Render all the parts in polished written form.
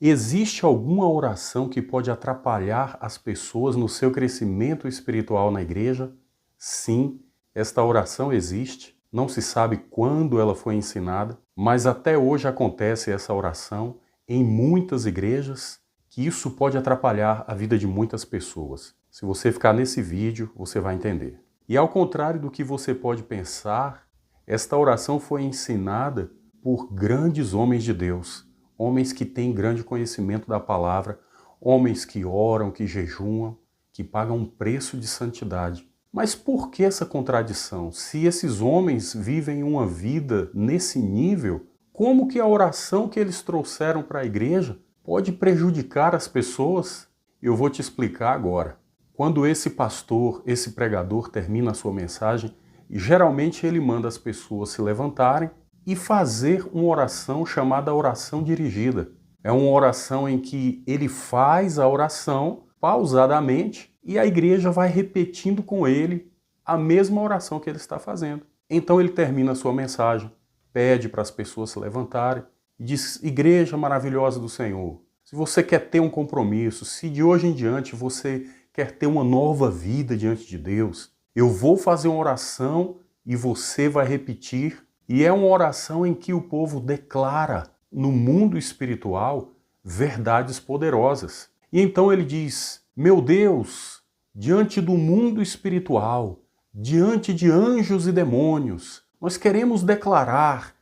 Existe alguma oração que pode atrapalhar as pessoas no seu crescimento espiritual na igreja? Sim, esta oração existe. Não se sabe quando ela foi ensinada, mas até hoje acontece essa oração em muitas igrejas, que isso pode atrapalhar a vida de muitas pessoas. Se você ficar nesse vídeo, você vai entender. E ao contrário do que você pode pensar, esta oração foi ensinada por grandes homens de Deus, homens que têm grande conhecimento da palavra, homens que oram, que jejuam, que pagam um preço de santidade. Mas por que essa contradição? Se esses homens vivem uma vida nesse nível, como que a oração que eles trouxeram para a igreja pode prejudicar as pessoas? Eu vou te explicar agora. Quando esse pastor, esse pregador termina a sua mensagem, geralmente ele manda as pessoas se levantarem e fazer uma oração chamada oração dirigida. É uma oração em que ele faz a oração pausadamente e a igreja vai repetindo com ele a mesma oração que ele está fazendo. Então ele termina a sua mensagem, pede para as pessoas se levantarem e diz: igreja maravilhosa do Senhor, se você quer ter um compromisso, se de hoje em diante você quer ter uma nova vida diante de Deus, eu vou fazer uma oração e você vai repetir. E é uma oração em que o povo declara no mundo espiritual verdades poderosas. E então ele diz: meu Deus, diante do mundo espiritual, diante de anjos e demônios, nós queremos declarar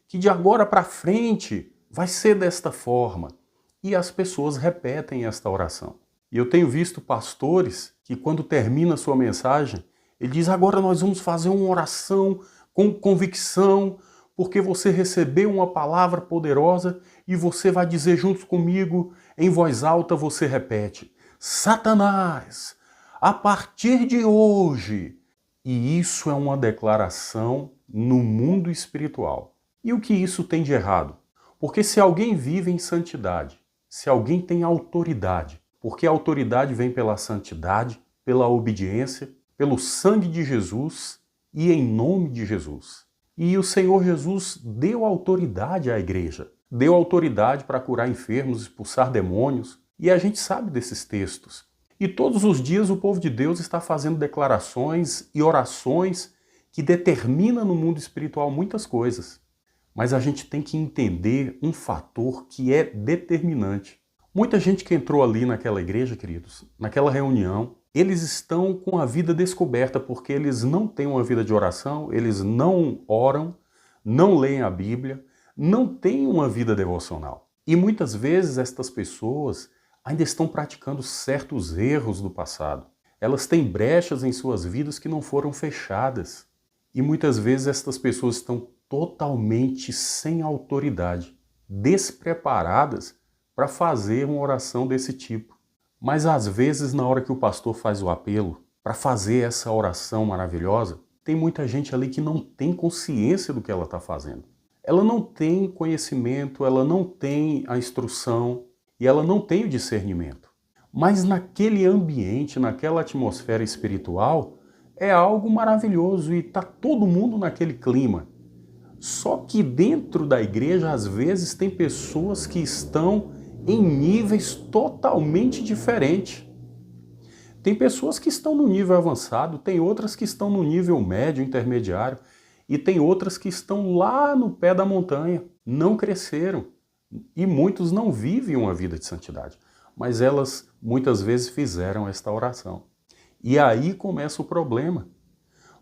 que de agora para frente vai ser desta forma. E as pessoas repetem esta oração. E eu tenho visto pastores que, quando termina sua mensagem, ele diz: agora nós vamos fazer uma oração com convicção, porque você recebeu uma palavra poderosa e você vai dizer junto comigo, em voz alta você repete: Satanás, a partir de hoje. E isso é uma declaração no mundo espiritual. E o que isso tem de errado? Porque se alguém vive em santidade, se alguém tem autoridade, porque a autoridade vem pela santidade, pela obediência, pelo sangue de Jesus e em nome de Jesus. E o Senhor Jesus deu autoridade à igreja, deu autoridade para curar enfermos, expulsar demônios, e a gente sabe desses textos. E todos os dias o povo de Deus está fazendo declarações e orações que determinam no mundo espiritual muitas coisas. Mas a gente tem que entender um fator que é determinante. Muita gente que entrou ali naquela igreja, queridos, naquela reunião, eles estão com a vida descoberta porque eles não têm uma vida de oração, eles não oram, não leem a Bíblia, não têm uma vida devocional. E muitas vezes estas pessoas ainda estão praticando certos erros do passado. Elas têm brechas em suas vidas que não foram fechadas. E muitas vezes estas pessoas estão totalmente sem autoridade, despreparadas para fazer uma oração desse tipo. Mas às vezes, na hora que o pastor faz o apelo para fazer essa oração maravilhosa, tem muita gente ali que não tem consciência do que ela está fazendo. Ela não tem conhecimento, ela não tem a instrução e ela não tem o discernimento. Mas naquele ambiente, naquela atmosfera espiritual, é algo maravilhoso e está todo mundo naquele clima. Só que dentro da igreja, às vezes, tem pessoas que estão em níveis totalmente diferentes. Tem pessoas que estão no nível avançado, tem outras que estão no nível médio, intermediário, e tem outras que estão lá no pé da montanha, não cresceram. E muitos não vivem uma vida de santidade, mas elas muitas vezes fizeram esta oração. E aí começa o problema,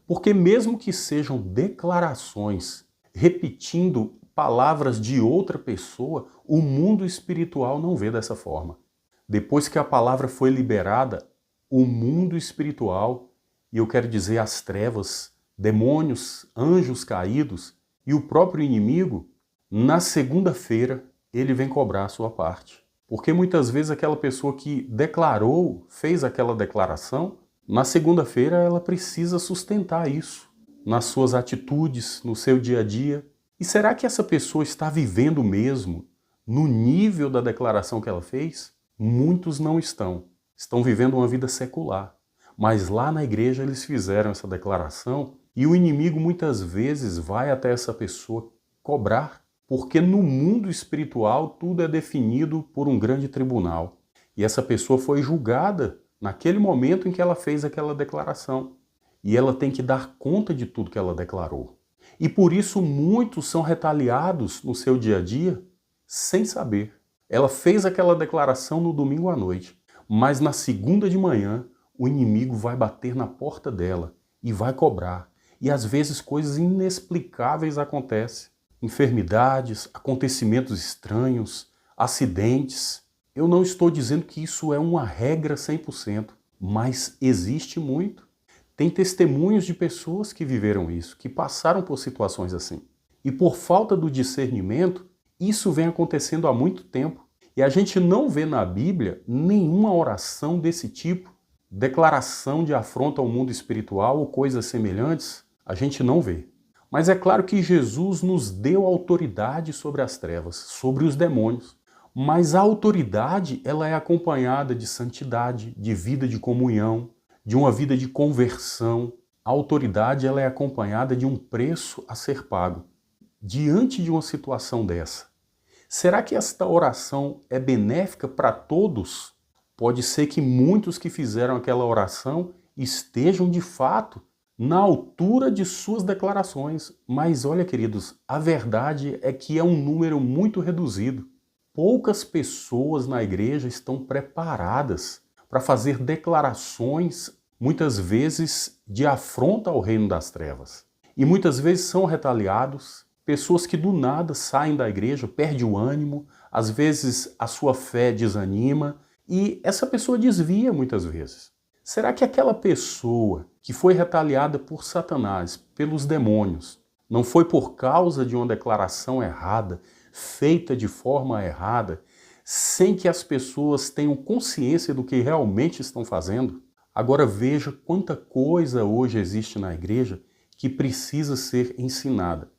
porque mesmo que sejam declarações repetindo palavras de outra pessoa, o mundo espiritual não vê dessa forma. Depois que a palavra foi liberada, o mundo espiritual, e eu quero dizer as trevas, demônios, anjos caídos e o próprio inimigo, na segunda-feira ele vem cobrar a sua parte. Porque muitas vezes aquela pessoa que declarou, fez aquela declaração, na segunda-feira ela precisa sustentar isso nas suas atitudes, no seu dia a dia. E será que essa pessoa está vivendo mesmo no nível da declaração que ela fez? Muitos não estão. Estão vivendo uma vida secular. Mas lá na igreja eles fizeram essa declaração e o inimigo muitas vezes vai até essa pessoa cobrar. Porque no mundo espiritual tudo é definido por um grande tribunal. E essa pessoa foi julgada naquele momento em que ela fez aquela declaração. E ela tem que dar conta de tudo que ela declarou. E por isso muitos são retaliados no seu dia a dia sem saber. Ela fez aquela declaração no domingo à noite, mas na segunda de manhã o inimigo vai bater na porta dela e vai cobrar. E às vezes coisas inexplicáveis acontecem. Enfermidades, acontecimentos estranhos, acidentes. Eu não estou dizendo que isso é uma regra 100%, mas existe muito. Tem testemunhos de pessoas que viveram isso, que passaram por situações assim. E por falta do discernimento, isso vem acontecendo há muito tempo. E a gente não vê na Bíblia nenhuma oração desse tipo, declaração de afronta ao mundo espiritual ou coisas semelhantes, a gente não vê. Mas é claro que Jesus nos deu autoridade sobre as trevas, sobre os demônios. Mas a autoridade, ela é acompanhada de santidade, de vida de comunhão, de uma vida de conversão. A autoridade, ela é acompanhada de um preço a ser pago. Diante de uma situação dessa, será que esta oração é benéfica para todos? Pode ser que muitos que fizeram aquela oração estejam de fato na altura de suas declarações. Mas olha, queridos, a verdade é que é um número muito reduzido. Poucas pessoas na igreja estão preparadas para fazer declarações, muitas vezes, de afronta ao reino das trevas. E muitas vezes são retaliados, pessoas que do nada saem da igreja, perdem o ânimo, às vezes a sua fé desanima e essa pessoa desvia muitas vezes. Será que aquela pessoa que foi retaliada por Satanás, pelos demônios, não foi por causa de uma declaração errada, feita de forma errada, sem que as pessoas tenham consciência do que realmente estão fazendo? Agora veja quanta coisa hoje existe na igreja que precisa ser ensinada.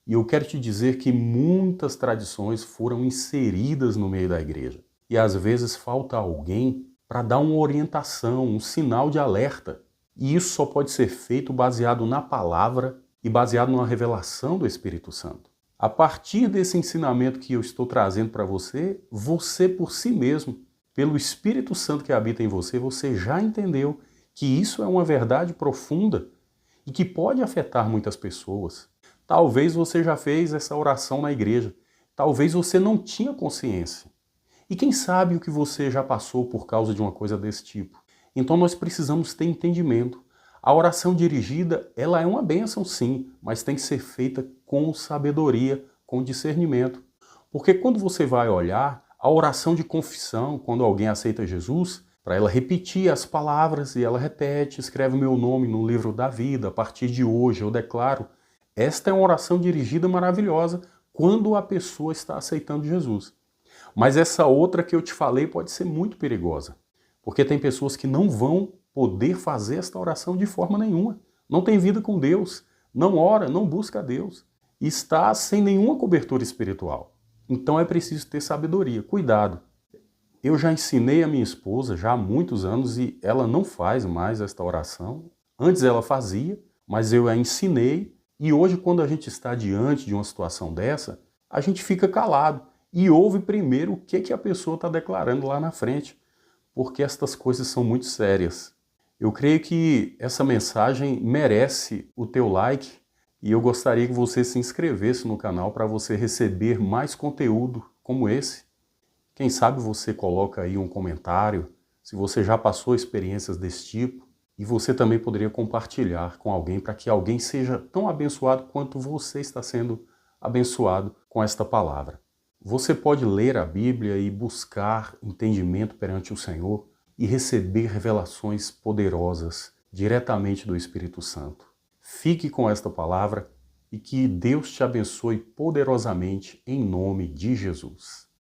E eu quero te dizer que muitas tradições foram inseridas no meio da igreja. E às vezes falta alguém para dar uma orientação, um sinal de alerta. E isso só pode ser feito baseado na palavra e baseado numa revelação do Espírito Santo. A partir desse ensinamento que eu estou trazendo para você, você por si mesmo, pelo Espírito Santo que habita em você, você já entendeu que isso é uma verdade profunda e que pode afetar muitas pessoas. Talvez você já fez essa oração na igreja, talvez você não tinha consciência. E quem sabe o que você já passou por causa de uma coisa desse tipo. Então nós precisamos ter entendimento. A oração dirigida, ela é uma bênção sim, mas tem que ser feita com sabedoria, com discernimento. Porque quando você vai olhar a oração de confissão, quando alguém aceita Jesus, para ela repetir as palavras e ela repete, escreve o meu nome no livro da vida, a partir de hoje eu declaro. Esta é uma oração dirigida maravilhosa quando a pessoa está aceitando Jesus. Mas essa outra que eu te falei pode ser muito perigosa, porque tem pessoas que não vão poder fazer esta oração de forma nenhuma. Não tem vida com Deus, não ora, não busca a Deus, e está sem nenhuma cobertura espiritual. Então é preciso ter sabedoria, cuidado. Eu já ensinei a minha esposa já há muitos anos e ela não faz mais esta oração. Antes ela fazia, mas eu a ensinei. E hoje, quando a gente está diante de uma situação dessa, a gente fica calado e ouve primeiro o que a pessoa está declarando lá na frente, porque estas coisas são muito sérias. Eu creio que essa mensagem merece o teu like e eu gostaria que você se inscrevesse no canal para você receber mais conteúdo como esse. Quem sabe você coloca aí um comentário, se você já passou experiências desse tipo, e você também poderia compartilhar com alguém para que alguém seja tão abençoado quanto você está sendo abençoado com esta palavra. Você pode ler a Bíblia e buscar entendimento perante o Senhor e receber revelações poderosas diretamente do Espírito Santo. Fique com esta palavra e que Deus te abençoe poderosamente em nome de Jesus.